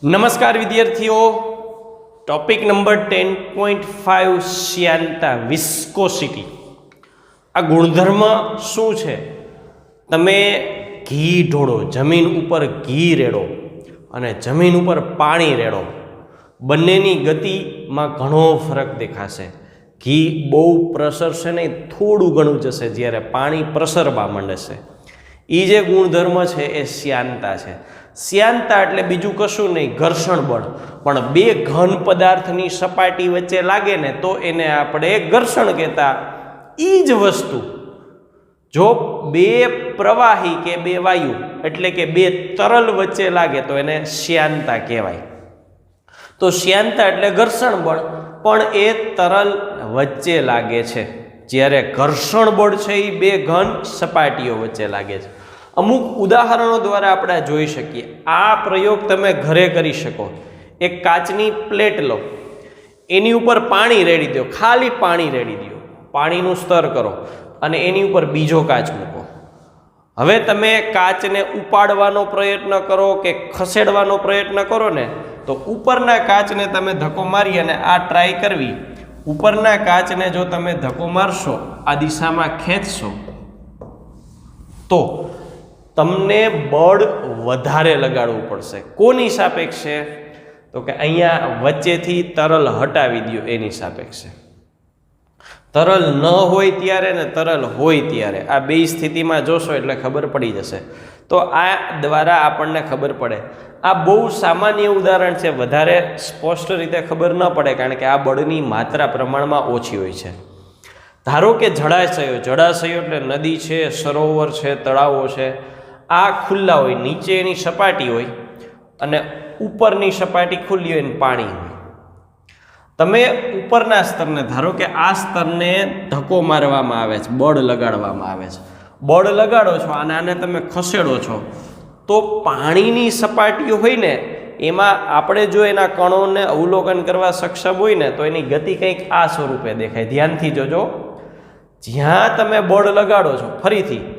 નમસ્કાર વિદ્યાર્થીઓ, topic number 10.5 શ્યાનતા viscosity. આ ગુણધર્મ શું છે? તમે ઘી ઢોળો, જમીન ઉપર ઘી રેડો અને જમીન ઉપર પાણી રેડો, બંનેની ગતિમાં ઘણો ફરક દેખાશે. ઘી બહુ પ્રસરશે નહીં, થોડું ઘણું જશે, જ્યારે પાણી પ્રસરવા માંડે છે. એ જે ગુણધર્મ છે એ શ્યાનતા છે. શ્યાનતા એટલે બીજું કશું નહીં, ઘર્ષણ બળ. પણ બે ઘન પદાર્થની સપાટી વચ્ચે લાગે ને તો એને આપણે ઘર્ષણ કહેતા. એ જ વસ્તુ જો બે પ્રવાહી કે બે વાયુ એટલે કે બે તરલ વચ્ચે લાગે તો એને શ્યાનતા કહેવાય. તો શ્યાનતા એટલે ઘર્ષણ બળ, પણ એ તરલ વચ્ચે લાગે છે, જ્યારે ઘર્ષણ બળ છે એ બે ઘન સપાટીઓ વચ્ચે લાગે છે. અમુક ઉદાહરણો દ્વારા આપણે જોઈ શકીએ. આ પ્રયોગ તમે ઘરે કરી શકો. એક કાચની પ્લેટ લો, એની ઉપર પાણી રેડી દો, ખાલી પાણી રેડી દો, પાણીનું સ્તર કરો અને એની ઉપર બીજો કાચ મૂકો. હવે તમે કાચને ઉપાડવાનો પ્રયત્ન કરો કે ખસેડવાનો પ્રયત્ન કરો ને તો ઉપરના કાચને તમે ધક્કો મારી અને આ ટ્રાય કરવી. ઉપરના કાચને જો તમે ધક્કો મારશો, આ દિશામાં ખેંચશો તો તમને બળ વધારે લગાડવું પડશે. કોની સાપેક્ષે? તો કે અહીંયા વચ્ચેથી તરલ હટાવી દો એની સાપેક્ષે. તરલ ન હોય ત્યારે ને તરલ હોય ત્યારે, આ બે સ્થિતિમાં જોશો એટલે ખબર પડી જશે. તો આ દ્વારા આપણને ખબર પડે. આ બહુ સામાન્ય ઉદાહરણ છે, વધારે સ્પષ્ટ રીતે ખબર ન પડે કારણ કે આ બળની માત્રા પ્રમાણમાં ઓછી હોય છે. ધારો કે જળાશયો એટલે નદી છે, સરોવર છે, તળાવો છે, આ ખુલ્લા હોય, નીચે એની સપાટી હોય અને ઉપરની સપાટી ખુલ્લી હોય ને પાણી હોય. તમે ઉપરના સ્તરને, ધારો કે આ સ્તરને ધક્કો મારવામાં આવે છે, બળ લગાડવામાં આવે છે, બળ લગાડો છો અને આને તમે ખસેડો છો તો પાણીની સપાટીઓ હોય ને એમાં આપણે જો એના કણોને અવલોકન કરવા સક્ષમ હોય ને તો એની ગતિ કંઈક આ સ્વરૂપે દેખાય. ધ્યાનથી જોજો. જ્યાં તમે બળ લગાડો છો, ફરીથી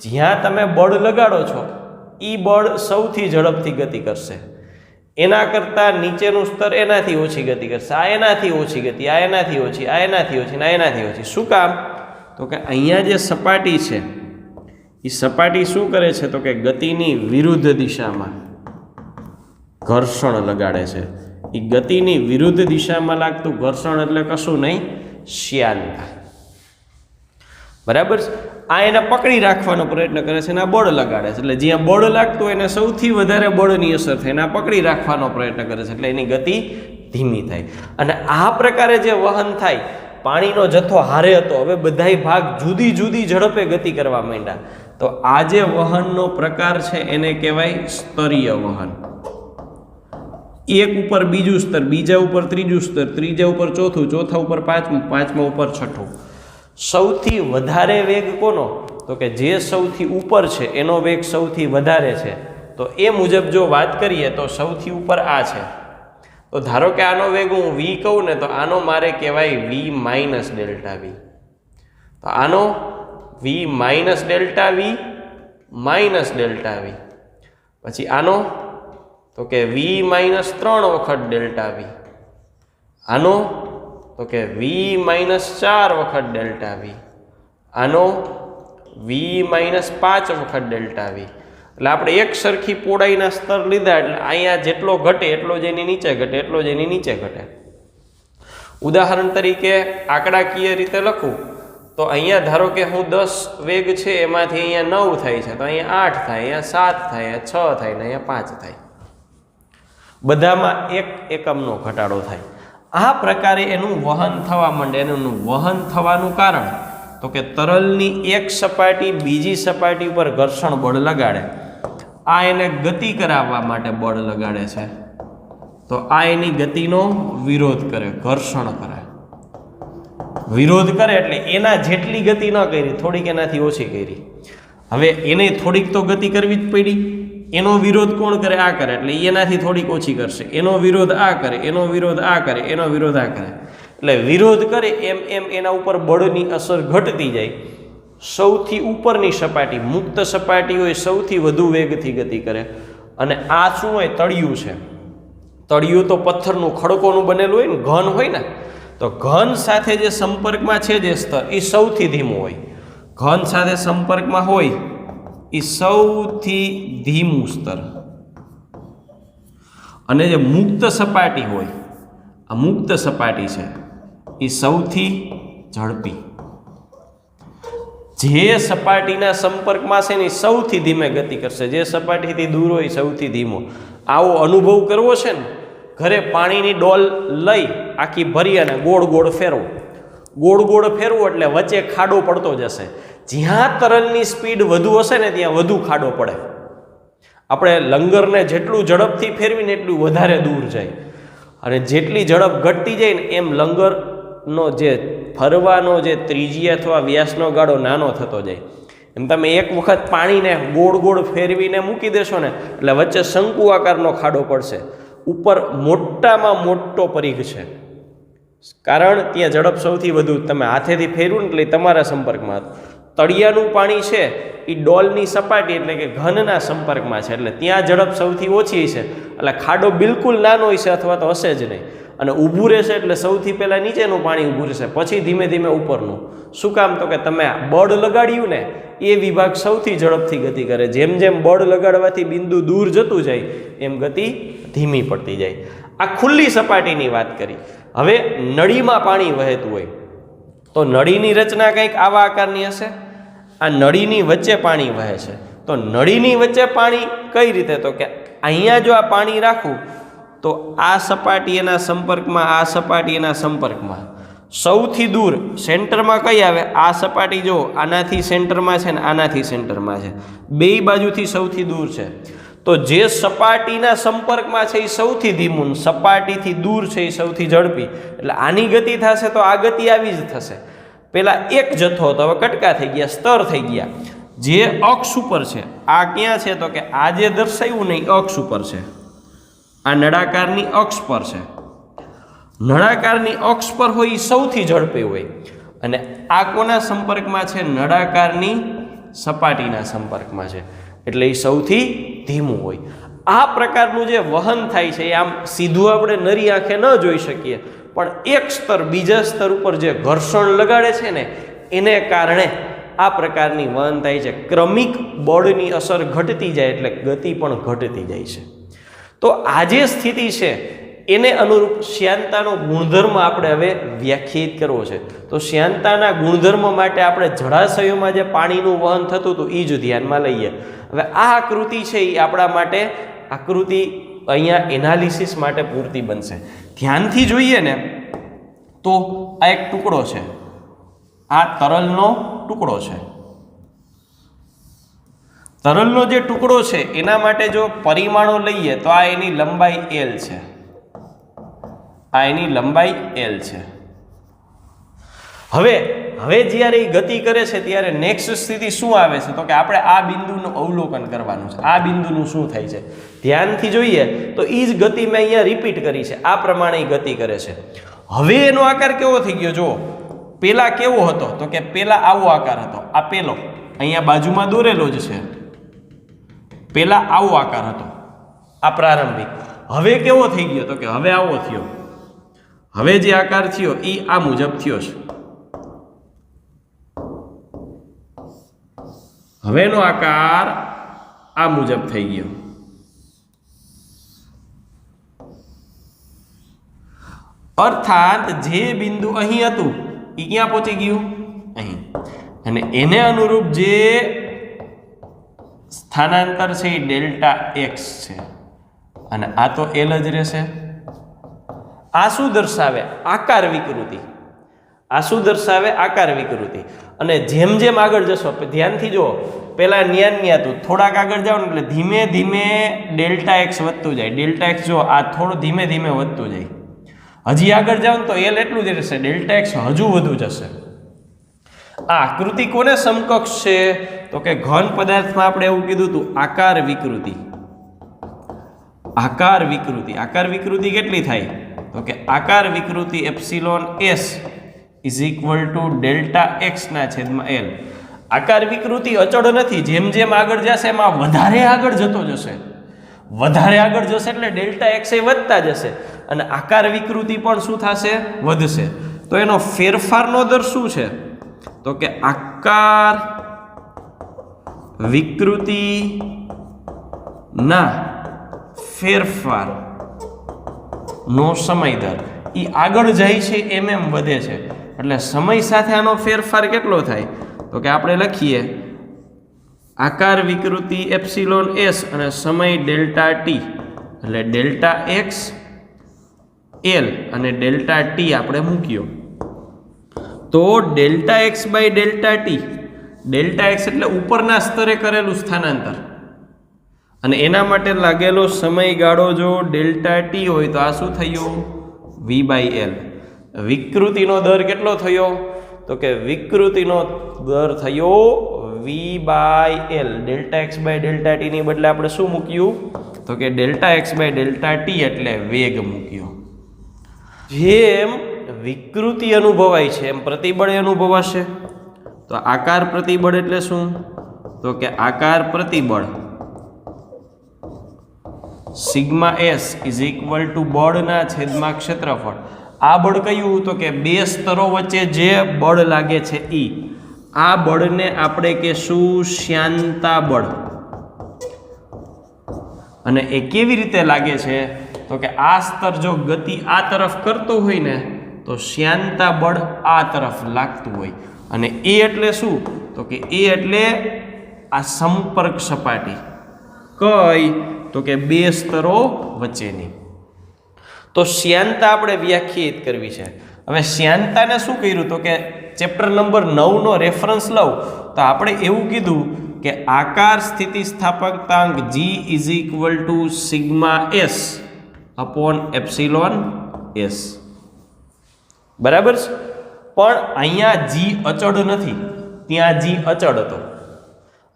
જ્યાં તમે બળ લગાડો છો એ બળ સૌથી ઝડપથી ગતિ કરશે. એના કરતાં નીચેનું સ્તર એનાથી ઓછી ગતિ કરશે, આ એનાથી ઓછી ગતિ, આ એનાથી ઓછી, આ એનાથી ઓછી, આ એનાથી ઓછી. શું કામ? તો કે અહીંયા જે સપાટી છે એ સપાટી શું કરે છે? તો કે ગતિની વિરુદ્ધ દિશામાં ઘર્ષણ લગાડે છે. એ ગતિની વિરુદ્ધ દિશામાં લાગતું ઘર્ષણ એટલે કશું નહીં, શ્યાનતા. બરાબર. આ એને પકડી રાખવાનો પ્રયત્ન કરે છે અને આ બળ લગાડે છે. એટલે જ્યાં બળ લાગતું હોય એને સૌથી વધારે બળની અસર થાય, એને પકડી રાખવાનો પ્રયત્ન કરે છે, એટલે એની ગતિ ધીમી થાય. અને આ પ્રકારે જે વહન થાય, પાણીનો જથ્થો હારે હતો, હવે બધાય ભાગ જુદી જુદી ઝડપે ગતિ કરવા માંડ્યા. તો આ જે વહનનો પ્રકાર છે એને કહેવાય સ્તરીય વહન. એક ઉપર બીજું સ્તર, બીજા ઉપર ત્રીજું સ્તર, ત્રીજા ઉપર ચોથું, ચોથા ઉપર પાંચમું, પાંચમા ઉપર છઠ્ઠું. સૌથી વધારે વેગ કોનો? તો કે જે સૌથી ઉપર છે એનો વેગ સૌથી વધારે છે. તો એ મુજબ જો વાત કરીએ તો સૌથી ઉપર આ છે. તો ધારો કે આનો વેગ હું v કહું ને તો આનો મારે કહેવાય v માઇનસ ડેલ્ટા v. તો આનો v minus delta v minus delta v. પછી આનો તો કે v માઇનસ 3 વખત ડેલ્ટા v. આનો તો કે v માઇનસ 4 વખત ડેલ્ટા v. આનો v માઇનસ 5 વખત ડેલ્ટા v. એટલે આપણે એક સરખી પહોળાઈના સ્તર લીધા એટલે અહીંયા જેટલો ઘટે એટલો જ એની નીચે ઘટે, એટલો જ એની નીચે ઘટે. ઉદાહરણ તરીકે આંકડાકીય રીતે લખું તો અહીંયા ધારો કે હું 10 વેગ છે એમાંથી અહીંયા 9 થાય છે, તો અહીંયા 8 થાય, અહીંયા 7 થાય, અહીંયા 6 થાય ને અહીંયા 5 થાય. બધામાં એક એકમનો ઘટાડો થાય. આ પ્રકારે એનું વહન થવા માંડે. એનું વહન થવાનું કારણ તો કે તરલની એક સપાટી બીજી સપાટી ઉપર ઘર્ષણ બળ લગાડે. આ એને ગતિ કરાવવા માટે બળ લગાડે છે, તો આ એની ગતિનો વિરોધ કરે, ઘર્ષણ કરે. વિરોધ કરે એટલે એના જેટલી ગતિ ન કરી, થોડીક એનાથી ઓછી કરી. હવે એને થોડીક તો ગતિ કરવી જ પડી. એનો વિરોધ કોણ કરે? આ કરે, એટલે એનાથી થોડીક ઓછી કરશે. એનો વિરોધ આ કરે, એનો વિરોધ આ કરે, એનો વિરોધ આ કરે. એટલે વિરોધ કરે એમ એમ એના ઉપર બળની અસર ઘટતી જાય. સૌથી ઉપરની સપાટી, મુક્ત સપાટી હોય, સૌથી વધુ વેગથી ગતિ કરે. અને આ શું હોય? તળિયું છે. તળિયું તો પથ્થરનું ખડકોનું બનેલું હોય ને, ઘન હોય ને, તો ઘન સાથે જે સંપર્કમાં છે જે સ્તર એ સૌથી ધીમું હોય. ઘન સાથે સંપર્કમાં હોય એ સૌથી ધીમું સ્તર. અને જે મુક્ત સપાટી હોય, આ મુક્ત સપાટી છે એ સૌથી ઝડપી. જે સપાટીના સંપર્કમાં છે ને એ સૌથી ધીમે ગતિ કરશે, જે સપાટીથી દૂર હોય સૌથી ધીમો. આવો અનુભવ કરવો છે ને, ઘરે પાણીની ડોલ લઈ આખી ભરી અને ગોળ ગોળ ફેરવો. ગોળ ગોળ ફેરવો એટલે વચ્ચે ખાડો પડતો જશે. જ્યાં તરલની સ્પીડ વધુ હશે ને ત્યાં વધુ ખાડો પડે. આપણે લંગરને જેટલું ઝડપથી ફેરવીને એટલું વધારે દૂર જાય, અને જેટલી ઝડપ ઘટતી જાય ને એમ લંગરનો જે ફરવાનો જે ત્રિજ્યા અથવા વ્યાસનો ગાળો નાનો થતો જાય. એમ તમે એક વખત પાણીને ગોળ ગોળ ફેરવીને મૂકી દેશો ને એટલે વચ્ચે શંકુ આકારનો ખાડો પડશે. ઉપર મોટામાં મોટો પરિઘ છે, કારણ ત્યાં ઝડપ સૌથી વધુ. તમે હાથેથી ફેરવું ને એટલે તમારા સંપર્કમાં. તળિયાનું પાણી છે એ ડોલની સપાટી એટલે કે ઘનના સંપર્કમાં છે, એટલે ત્યાં ઝડપ સૌથી ઓછી છે, એટલે ખાડો બિલકુલ નાનો હશે અથવા તો હશે જ નહીં. અને ઊભું રહેશે એટલે સૌથી પહેલાં નીચેનું પાણી ઊભું રહેશે, પછી ધીમે ધીમે ઉપરનું. શું કામ? તો કે તમે બળ લગાડ્યું ને એ વિભાગ સૌથી ઝડપથી ગતિ કરે. જેમ જેમ બળ લગાડવાથી બિંદુ દૂર જતું જાય એમ ગતિ ધીમી પડતી જાય. આ ખુલ્લી સપાટીની વાત કરી. હવે નળીમાં પાણી વહેતું હોય તો નળીની રચના કંઈક આવા આકારની હશે. આ નળીની વચ્ચે પાણી વહે છે, તો નળીની વચ્ચે પાણી કઈ રીતે? તો કે અહીંયા જો આ પાણી રાખું તો આ સપાટી એના સંપર્કમાં, આ સપાટી એના સંપર્કમાં. સૌથી દૂર સેન્ટરમાં કઈ આવે? આ સપાટી જો આનાથી સેન્ટરમાં છે ને આનાથી સેન્ટરમાં છે, બે બાજુથી સૌથી દૂર છે. તો જે સપાટીના સંપર્કમાં છે એ સૌથી ધીમું, સપાટીથી દૂર છે એ સૌથી ઝડપી. એટલે આની ગતિ થશે તો આ ગતિ આવી જ થશે. પેલા એક જથ્થો હતો, હવે કટકા થઈ ગયા, સ્તર થઈ ગયા. જે અક્ષ ઉપર છે આ ક્યાં છે? તો કે આ જે દર્શાવ્યું નહીં અક્ષ ઉપર છે, આ નળાકારની અક્ષ પર છે. નળાકારની અક્ષ પર હોય એ સૌથી ઝડપી હોય. અને આ કોના સંપર્કમાં છે? નળાકારની સપાટીના સંપર્કમાં છે, એટલે એ સૌથી ધીમું હોય. આ પ્રકારનું જે વહન થાય છે એ આમ સીધું આપણે નરી આંખે ન જોઈ શકીએ, પણ એક સ્તર બીજા સ્તર ઉપર જે ઘર્ષણ લગાડે છે ને એને કારણે આ પ્રકારની વહન થાય છે. ક્રમિક બળની અસર ઘટતી જાય એટલે ગતિ પણ ઘટતી જાય છે. તો આ જે સ્થિતિ છે એને અનુરૂપ શ્યાનતાનો ગુણધર્મ આપણે હવે વ્યાખ્યાયિત કરવો છે. તો શ્યાનતાના ગુણધર્મ માટે આપણે જળાશયોમાં જે પાણીનું વહન થતું હતું એ જ ધ્યાનમાં લઈએ. હવે આ આકૃતિ છે એ આપણા માટે આકૃતિ અહીંયા એનાલિસિસ માટે પૂરતી બનશે. ધ્યાનથી જોઈએ ને તો આ એક ટુકડો છે, આ તરલનો ટુકડો છે. તરલનો જે ટુકડો છે એના માટે જો પરિમાણો લઈએ તો આ એની લંબાઈ L છે, આ એની લંબાઈ L છે. હવે જ્યારે એ ગતિ કરે છે ત્યારે નેક્સ્ટ સ્થિતિ શું આવે છે? તો કે આપણે આ બિંદુનું અવલોકન કરવાનું છે. આ બિંદુનું શું થાય છે ધ્યાનથી જોઈએ તો એ જ ગતિ મેં અહીંયા રિપીટ કરી છે, આ પ્રમાણે ગતિ કરે છે. હવે એનો આકાર કેવો થઈ ગયો? જો પેલા કેવો હતો? તો કે પેલા આવો આકાર હતો, આ પેલો અહીંયા બાજુમાં દોરેલો જ છે. પેલા આવો આકાર હતો, આ પ્રારંભિક. હવે કેવો થઈ ગયો? તો કે હવે આવો થયો. હવે જે આકાર થયો એ આ મુજબ થયો છે. હવેનો આકાર આ મુજબ થઈ ગયો. અર્થાત જે બિંદુ અહીં હતું એ ક્યાં પહોંચી ગયું? અહીં. અને એને અનુરૂપ જે સ્થાનાંતર છે એ ડેલ્ટા એક્સ છે, અને આ તો એલ જ રહેશે. આ શું દર્શાવે? આકાર વિકૃતિ. આ શું દર્શાવે? આકાર વિકૃતિ. અને જેમ જેમ આગળ જશો, ધ્યાનથી જુઓ, પેલા ન્યા હતું, થોડાક આગળ જાઓ ને એટલે ધીમે ધીમે ડેલ્ટા એક્સ વધતું જાય. ડેલ્ટા એક્સ જો આ થોડું ધીમે ધીમે વધતું જાય. હજી આગળ જાઓ ને તો એલ એટલું જ રહેશે, ડેલ્ટા એક્સ હજુ વધુ જશે. આ આકૃતિ કોને સમકક્ષ છે? તો કે ઘન પદાર્થમાં આપણે એવું કીધું હતું આકાર વિકૃતિ. આકાર વિકૃતિ. આકાર વિકૃતિ કેટલી થાય? તો કે આકાર વિકૃતિ epsilon S is equal to delta x ના છેદમાં એલ. આકાર વિકૃતિ અચળ નથી, જેમ જેમ આગળ જશે એમાં વધારે આગળ જતો જશે. વધારે આગળ જશે એટલે ડેલ્ટા એક્સ એ વધતા જશે અને આકાર વિકૃતિ પણ શું થશે? વધશે. તો એનો ફેરફારનો દર શું છે? તો કે આકાર વિકૃતિ ના ફેરફાર નો સમય દર એ આગળ જાય છે એમ વધે છે એટલે સમય સાથે આનો ફેરફાર કેટલો થાય? તો કે આપણે લખીએ આકાર વિકૃતિ એપ્સિલોન એસ અને સમય ડેલ્ટા ટી એટલે ડેલ્ટા એક્સ એલ અને ડેલ્ટા ટી આપણે મૂક્યો તો delta X by delta T, delta X એટલે ઉપરના સ્તરે કરેલું સ્થાનાંતર અને એના માટે લાગેલો સમયગાળો જો ડેલ્ટા ટી હોય તો આ શું થયું? વી બાય એલ. વિકૃતિનો દર કેટલો થયો? તો કે વિકૃતિનો દર થયો V by L. Delta X by delta T ની બદલે આપણે શું મૂક્યું? તો કે delta X by delta T એટલે વેગ મૂક્યો. જેમ વિકૃતિ અનુભવાય છે એમ પ્રતિબળ અનુભવાશે. તો આકાર પ્રતિબળ એટલે શું? તો કે આકાર પ્રતિબળ sigma S is equal to બળના છેદમાં ક્ષેત્રફળ. આ બળ કયું? તો કે બે સ્તરો વચ્ચે જે બળ લાગે છે ઈ. આ બળને આપણે કહેશું શ્યાનતા બળ. અને એ કેવી રીતે લાગે છે? તો કે આ સ્તર જો ગતિ આ તરફ કરતો હોય ને તો શ્યાનતા બળ આ તરફ લાગતું હોય. અને એ એટલે શું? તો કે એ એટલે આ સંપર્ક સપાટી. કઈ? તો કે બે સ્તરો વચ્ચેની. તો શ્યાનતા આપણે વ્યાખ્યાયિત કરવી છે. હવે શ્યાનતાને શું કર્યું? તો કે ચેપ્ટર નંબર 9 નો રેફરન્સ લઉં તો આપણે એવું કીધું કે આકાર સ્થિતિસ્થાપકતાંક G is equal to sigma S upon epsilon S. બરાબર છે? પણ અહીંયા જી અચળ નથી, ત્યાં જી અચળ હતો.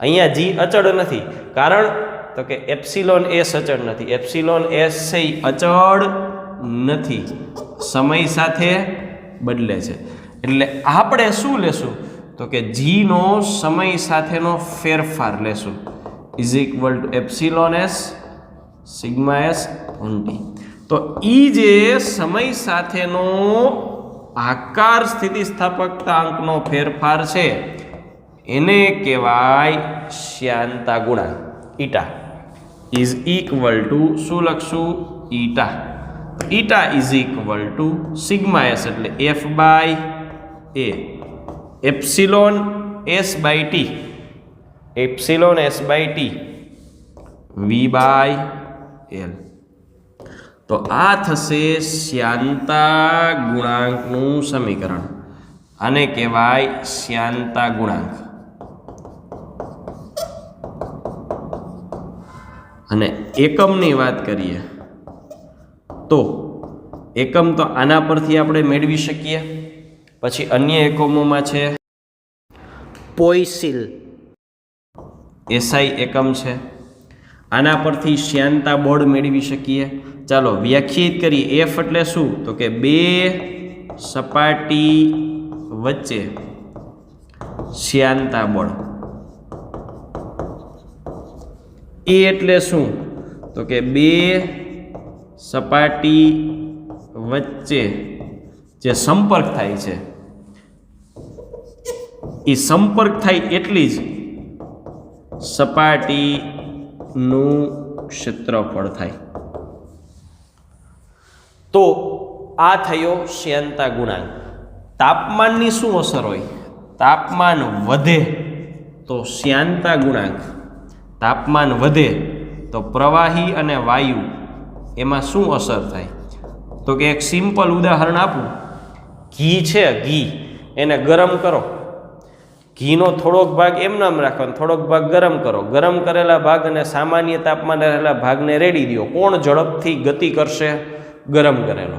અહીંયા જી અચળ નથી કારણ તો કે એપ્સિલોન એસ અચળ નથી. એપ્સિલોન એસ છે અચળ નથી, સમય સાથે બદલે છે. એટલે આપણે શું લેશું? તો કે જી નો સમય સાથેનો ફેરફાર લેશું is equal two epsilon S sigma S on T. તો ઈ જે સમય સાથેનો આકાર સ્થિતિસ્થાપકતાંકનો ફેરફાર છે એને કહેવાય શ્યાનતા ગુણાંક ઈટા. ઇઝ ઇક્વલ ટુ શું લખશું? Eta. Eta is equal to sigma S એટલે F by A epsilon S by T, epsilon S by T V by L. તો આ થશે શ્યાનતા ગુણાંકનું સમીકરણ. આને કહેવાય શ્યાનતા ગુણાંક. અને એકમની વાત કરીએ તો એકમ તો આના પરથી આપણે મેળવી શકીએ. પછી અન્ય એકમોમાં છે પોઈસિલ એસઆઈ એકમ છે, આના પરથી શ્યાનતા બળ મેળવી શકીએ. ચાલો વ્યાખ્યાયિત કરીએ. એફ એટલે શું? તો કે બે સપાટી વચ્ચે શ્યાનતા બળ. એ એટલે શું? તો કે બે સપાટી વચ્ચે જે સંપર્ક થાય છે એ સંપર્ક થાય એટલી જ સપાટીનું ક્ષેત્રફળ થાય. તો આ થયો શ્યાનતા ગુણાંક. તાપમાનની શું અસર હોય? તાપમાન વધે તો શ્યાનતા ગુણાંક, તાપમાન વધે તો પ્રવાહી અને વાયુ એમાં શું અસર થાય? તો કે એક સિમ્પલ ઉદાહરણ આપું. ઘી છે, ઘી એને ગરમ કરો, ઘીનો થોડોક ભાગ એમનામ રાખવાનો, થોડોક ભાગ ગરમ કરો. ગરમ કરેલા ભાગ અને સામાન્ય તાપમાને રહેલા ભાગને રેડી દો. કોણ ઝડપથી ગતિ કરશે? ગરમ કરેલો.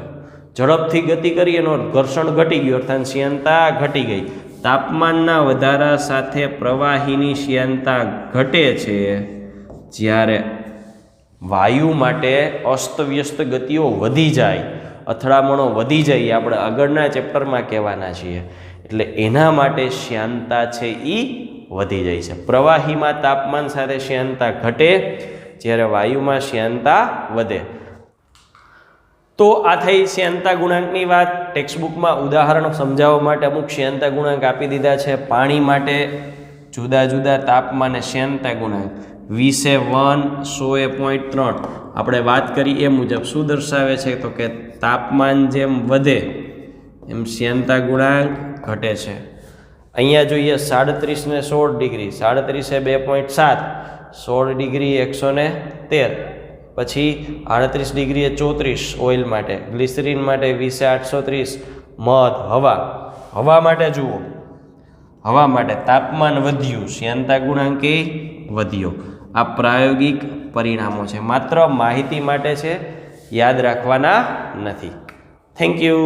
ઝડપથી ગતિ કરી એનો ઘર્ષણ ઘટી ગયું અર્થાત શ્યાનતા ઘટી ગઈ. તાપમાનના વધારા સાથે પ્રવાહીની શ્યાનતા ઘટે છે, જ્યારે વાયુ માટે અસ્તવ્યસ્ત ગતિઓ વધી જાય, અથડામણો વધી જાય, આપણે આગળના ચેપ્ટરમાં કહેવાના છીએ. એટલે એના માટે શ્યાનતા છે એ વધી જાય છે. પ્રવાહીમાં તાપમાન સાથે શ્યાનતા ઘટે, જ્યારે વાયુમાં શ્યાનતા વધે. તો આ થઈ શ્યાનતા ગુણાંકની વાત. ટેક્સ્ટબુકમાં ઉદાહરણ સમજાવવા માટે અમુક શ્યાનતા ગુણાંક આપી દીધા છે. પાણી માટે જુદા જુદા તાપમાને શ્યાનતા ગુણાંક 20 એ 1, 100 એ 0.3. આપણે વાત કરી એ મુજબ શું દર્શાવે છે તો કે તાપમાન જેમ વધે એમ શ્યાનતા ગુણાંક ઘટે છે. અહીંયા જોઈએ 37 ને 16 ડિગ્રી, 37 એ 2.7, 16 ડિગ્રી 113, પછી 38 ડિગ્રી 34 ઓઇલ માટે, ગ્લિસરીન માટે 20 એ 830, મધ, હવા માટે જુઓ, હવા માટે તાપમાન વધ્યું, શ્યાનતા ગુણાંક એ વધ્યો. આ પ્રાયોગિક પરિણામો છે, માત્ર માહિતી માટે છે, યાદ રાખવાના નથી. Thank you.